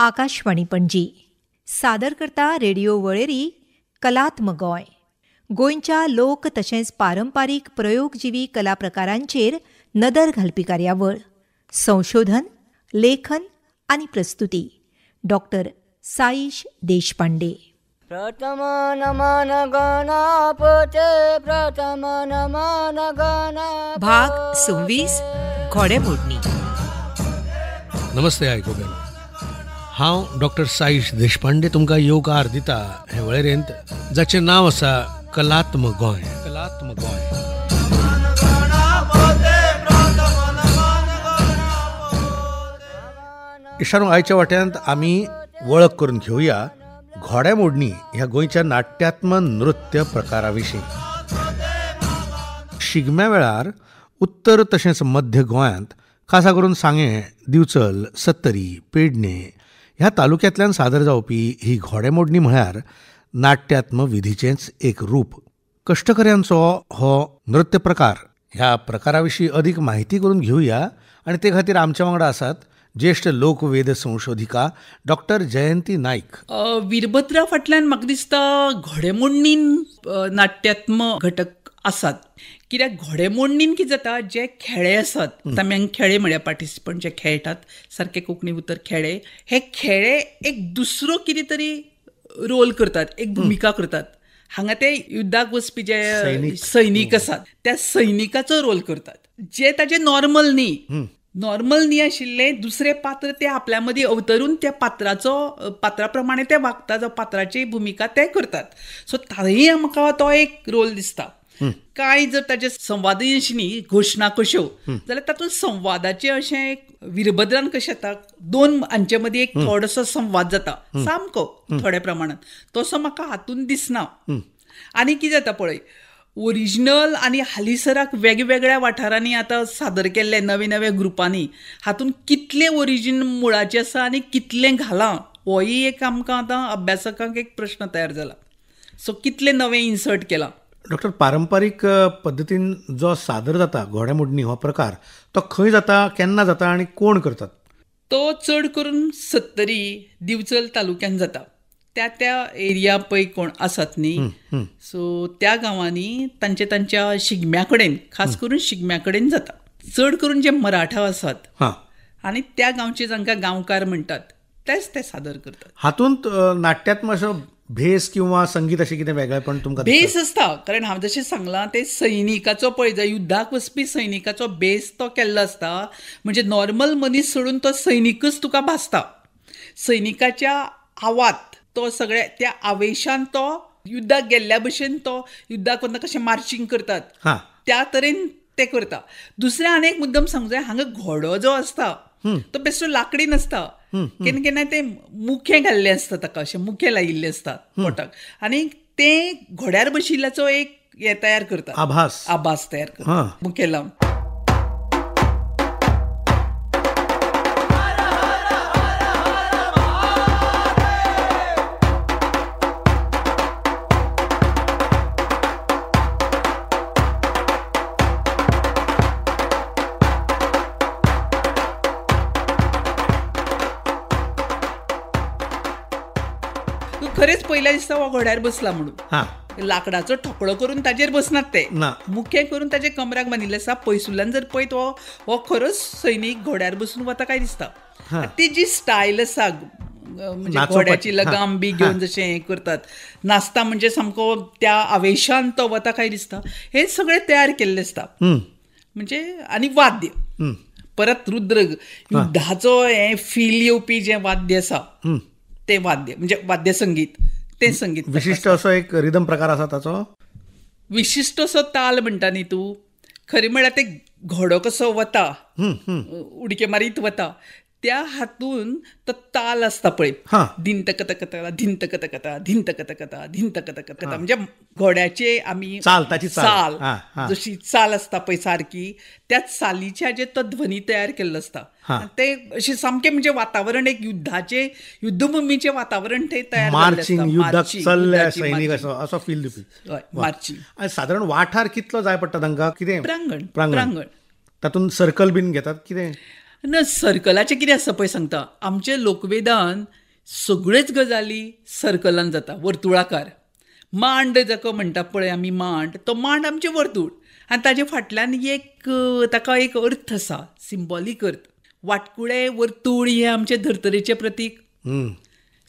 आकाशवाणी पणजी सादर करता रेडिओ वळेरी कलात्मक गोंय. गोंयच्या लोक तशेंच पारंपारीक प्रयोगजिवी कला प्रकारांचेर नदर घालपी कार्यावळ. संशोधन, लेखन आनी प्रस्तुती डॉक्टर साईश देशपांडे. प्रथम नमन गणपते प्रथम नमन गणपते. भाग 26 घोडेमोडणी. नमस्ते आयकोगेलो. हांव डॉक्टर साईश देशपांडे तुमकां येवकार दिता हे वळेरेंत जाचें नांव आसा कलात्मक गोंय. कलात्मक गोंय. इशानो आयच्या वाट्यांत आमी वळख करून घेवया घोडेमोडणी ह्या गोंयच्या नाट्यात्म नृत्य प्रकारा विशीं. शिगम्या वेळार उत्तर तशेंच मध्य गोंयांत खासा करून सांगे, दिवचल, सत्तरी, पेडणे ह्या तालुक्यांतल्यान सादर जावपी ही घोडेमोडणी म्हळ्यार नाट्यात्म विधीचेंच एक रूप. कश्टकऱ्यांचो हो नृत्य प्रकार. ह्या प्रकारा विशीं अदीक म्हायती करून घेवया आनी ते खातीर आमच्या वांगडा आसात ज्येश्ठ लोकवेद संशोधिका डॉक्टर जयंती नाईक. वीरभद्रा फाटल्यान म्हाका दिसता घोडेमोडणीन नाट्यात्म घटक आसात. कित्याक घोडेमोडणीन कितें जाता, जे खेळे आसात, आमी हांगा खेळे म्हळ्यार पार्टिसिपंट जे खेळटात, सारके कोंकणी उतर खेळे, हे खेळे एक दुसरो कितें तरी रोल करतात, एक भुमिका करतात. हांगा ते युद्धाक वचपी जे सैनीक आसात त्या सैनिकाचो रोल करतात, जे ताजे नॉर्मल न्ही आशिल्ले दुसरे पात्र ते आपल्या मदीं अवतरून त्या पात्रा प्रमाणे ते वागता, जो पात्राची भुमिका ते करतात. सो तांय म्हाका तो एक रोल दिसता. कांय जर ताजे संवादय न्ही घोशणा कश्यो जाल्यार तातूंत संवादाचें अशें वीरभद्रान कशें जाता, दोन हांचे मदीं एक थोडोसो संवाद जाता सामको थोड्या प्रमाणात, तसो म्हाका हातूंत दिसना. आनी कितें जाता पळय, ओरिजिनल आनी हालीसराक वेगवेगळ्या वाठारांनी आतां सादर केल्ले नवे नवे ग्रुपांनी हातूंत कितलें ओरिजीन मुळाचें आसा आनी कितलें घालां, होय एक आमकां आतां अभ्यासकांक एक प्रश्न तयार जाला. सो कितलें नवें इन्सर्ट केलां. डॉक्टर, पारंपारीक पद्दतीन जो सादर जाता घोडेमोडणी हो प्रकार, तो खंय जाता, केन्ना जाता आनी कोण करतात? तो चड करून सत्तरी, दिवचल तालुक्यान जाता. त्या एरिया पळय कोण आसात न्ही, सो त्या गांवांनी तांच्या शिगम्या कडेन, खास करून शिगम्या कडेन जाता. चड करून जे मराठा आसात आनी त्या गांवचे जांकां गांवकार म्हणटात तेच ते सादर करतात. हातूंत नाट्यात्म असो भेस किंवा संगीत अशें कितें वेगळेपण तुमकां बेस आसता? कारण हांव जशें सांगलां ते सैनिकाचो पळय, जर युद्धाक वचपी सैनिकाचो बेस तो केल्लो आसता. म्हणजे नॉर्मल मनीस सोडून तो सैनिकच तुका भासता. सैनिकाच्या आवात तो सगळ्या त्या आवेशान तो युद्धाक गेल्ल्या भशेन तो युद्धाक वतना कशें मार्चिंग करतात त्या तरेन ते करता. दुसरें आनी एक मुद्दम सांगूं जाय, हांगा घोडो जो आसता तो बेश्टो लाकडी नासता. केन्ना केन्ना ते मुखे घाल्ले आसता, ताका अशें मुखे लायिल्ले आसता पोटाक, आनी ते घोड्यार बशिल्ल्याचो एक हे तयार करता, आभास तयार करता मुखे लावन. खरेंच पयल्या दिसता हो घोड्यार बसला म्हणून, लाकडाचो ठोकळो करून ताजेर बसनात ते, मुखे करून ताजे कमराक बांदिल्ले आसता. पयसुल्ल्यान जर पळयत हो खरोच सैनीक घोड्यार बसून वता काय दिसता. ती जी स्टायल आसा, म्हणजे घोड्याची लगाम बी घेवन जशें हें करतात, नाचता म्हणजे सामको त्या आवेशान तो वता काय दिसता. हे सगळें तयार केल्लें आसता. म्हणजे आनी वाद्य परत रुद्र युद्धाचो हें फील येवपी जें वाद्य आसा ते वाद्य, म्हणजे वाद्य संगीत, ते संगीत विशिष्ट असो एक रिदम प्रकार आसा ताचो, विशिष्ट असो ताल म्हणटा न्ही तूं. खरें म्हळ्यार ते घोडो कसो वता, उडके मारीत वता, त्या हातून तो ताल आसता पळय, धिंत कतकता धिंत कतकता धिंत कतकता धिंत कतकता, म्हणजे घोड्याचे आमी चाल जशी चाल आसता पळय सारकी, त्या चालीच्या जे तो ध्वनी तयार केल्लो आसता, ते अशें सामकें म्हणजे वातावरण एक युद्धभुमीचें वातावरण ते तयार मार्चिंग. साधारण वाठार कितलो जाय पडटा तांकां? कितें प्रांगण तातूंत सर्कल बीन घेतात कितें? न सर्कलाचें कितें आसता पळय सांगता. आमचे लोकवेदान सगळ्योच गजाली सर्कलान जाता, वर्तुळाकार. मांड जाका म्हणटा पळय आमी मांड, तो मांड आमचें वर्तूळ आनी ताजे फाटल्यान ताका एक अर्थ आसा, सिंबॉलीक अर्थ. वाटकुळे वर्तूळ हे आमचे धर्तरेचें प्रतीक.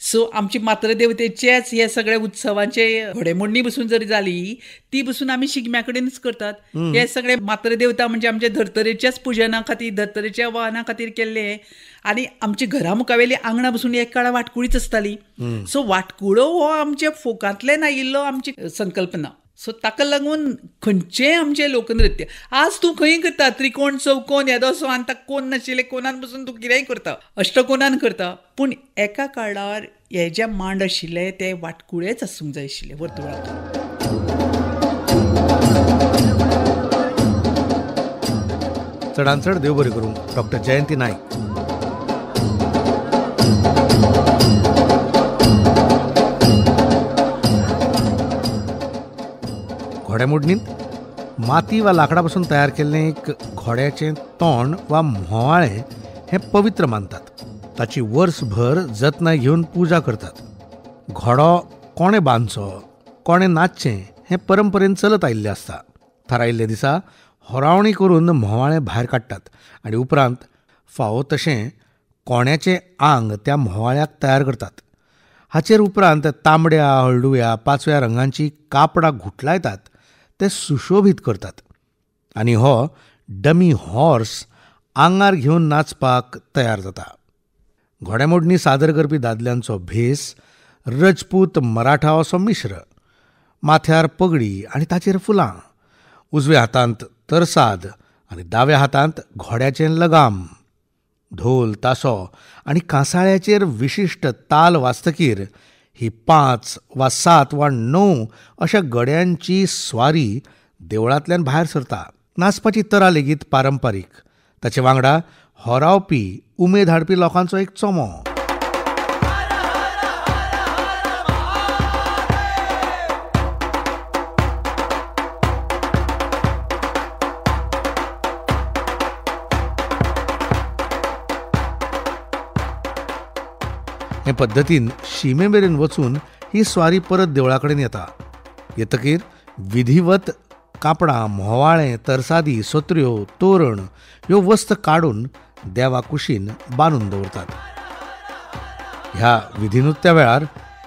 सो आमची मातृदेवतेचेच हे सगळ्या उत्सवांचे घोडेमोडणी बसून जरी जाली ती बसून आमी शिगम्या कडेनच करतात. हे सगळे मातृदेवता म्हणजे आमच्या धर्तरेच्याच पुजना खातीर, धर्तरेच्या वाहना खातीर केल्ले. आनी आमची घरा मुखावेली आंगणा बसून एक काळार वाटकुळीच आसताली. सो वाटकुळो हो आमच्या फोकांतल्यान आयिल्लो आमची संकल्पना. सो ताका लागून खंयचेय आमचें लोकनृत्य आज तूं खंय करता, त्रिकोण चौकोन येदो सो आनी ताका कोण नाशिल्ले कोणान बसून तूं कितेंय करता, अष्टकोणान करता. पूण एका काळार हे जे मांड आशिल्ले ते वाटकुळेच आसूंक जाय आशिल्ले वर्तुळाक. चडांत चड देव बरें करूं. डॉक्टर जयंती नायक. घोडेमोडणींत माती वा लाकडापासून तयार केल्लें एक घोड्याचें तोंड वा म्होवाळें हें पवित्र मानतात. ताची वर्सभर जतनाय घेवन पुजा करतात. घोडो कोणें बांदचो, कोणें नाचचें हें परंपरेन चलत आयिल्लें आसता. थारायिल्ल्या दिसा होरावणी करून म्होवाळें भायर काडटात आनी उपरांत फावो तशें कोण्याचें आंग त्या म्होवाळ्याक तयार करतात. हाचेर उपरांत तांबड्या, हळडुव्या, पाचव्या रंगांची कापडां घुटलायतात, ते सुशोभीत करतात. आनी हो डमी हॉर्स आंगार घेवन नाचपाक तयार जाता. घोडेमोडणी सादर करपी दादल्यांचो भेस रजपूत मराठा असो मिश्र. माथ्यार पगडी आनी ताचेर फुलां. उजव्या हातांत तरसाद आनी दाव्या हातांत घोड्याचें लगाम. ढोल, तासो आनी कांसाळ्याचेर विशिश्ट ताल वाजतकीर ही 5 वा 7 वा 9 अशा गड्यांची स्वारी देवळांतल्यान भायर सरता. नाचपाची तरा लेगीत पारंपारीक. ताचे वांगडा होरावपी, उमेद हाडपी लोकांचो एक चोमो. हे पद्दतीन शिमे मेरेन वचून ही स्वारी परत देवळा कडेन येता. येतकीर विधिवत कापडां, म्होवाळें, तरसादी, सत्र्यो, तोरण ह्यो वस्त काडून देवा कुशीन बांदून दवरतात. ह्या विधिनुत्या वेळार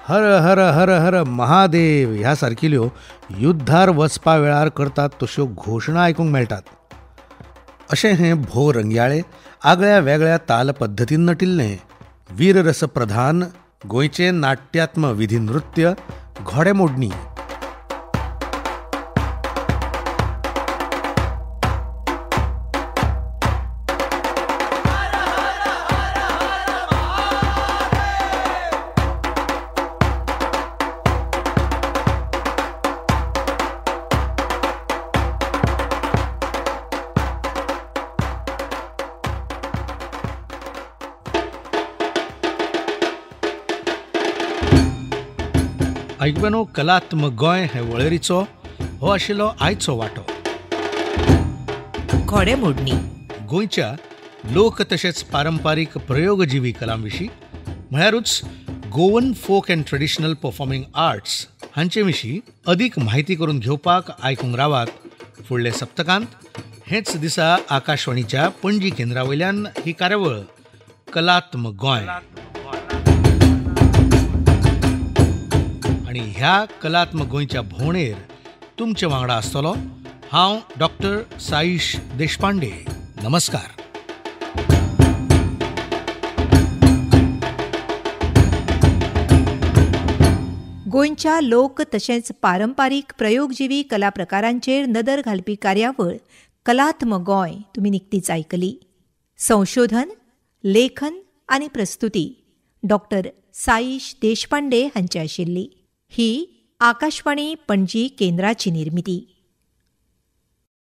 हर हर हर हर महादेव ह्या सारकिल्यो युद्धार वचपा वेळार करतात तश्यो घोशणा आयकूंक मेळटात. अशें हें भोव रंग्याळें, आगळ्या वेगळ्या ताल पद्दतीन नटिल्लें वीररस प्रधान गोंयचें नाट्यात्म विधी नृत्य घोडेमोडणी. आयकून कलात्म गोंय हे वळेरीचो हो आशिल्लो आयचो वांटो. घोडेमोडणी गोंयच्या लोक तशेंच पारंपारीक प्रयोगजिवी कलां विशीं म्हळ्यारूच Goan folk and traditional performing arts हांचे विशीं अदीक म्हायती करून घेवपाक आयकूंक रावात. फुडले सप्तकांत हेच दिसा आकाशवाणीच्या पणजी केंद्रा वयल्यान ही कार्यावळ कलात्म गोंय. आनी ह्या कलात्म गोंयच्या भोंवडेर तुमचे वांगडा आसतलो हांव डॉक्टर साईश देशपांडे. नमस्कार. गोंयच्या लोक तशेंच पारंपारीक प्रयोगजिवी कला प्रकारांचेर नदर घालपी कार्यावळ कलात्म गोंय तुमी निकतीच आयकली. संशोधन, लेखन आनी प्रस्तुती डॉक्टर साईश देशपांडे हांची आशिल्ली. ही आकाशवाणी पणजी केंद्राची निर्मिती.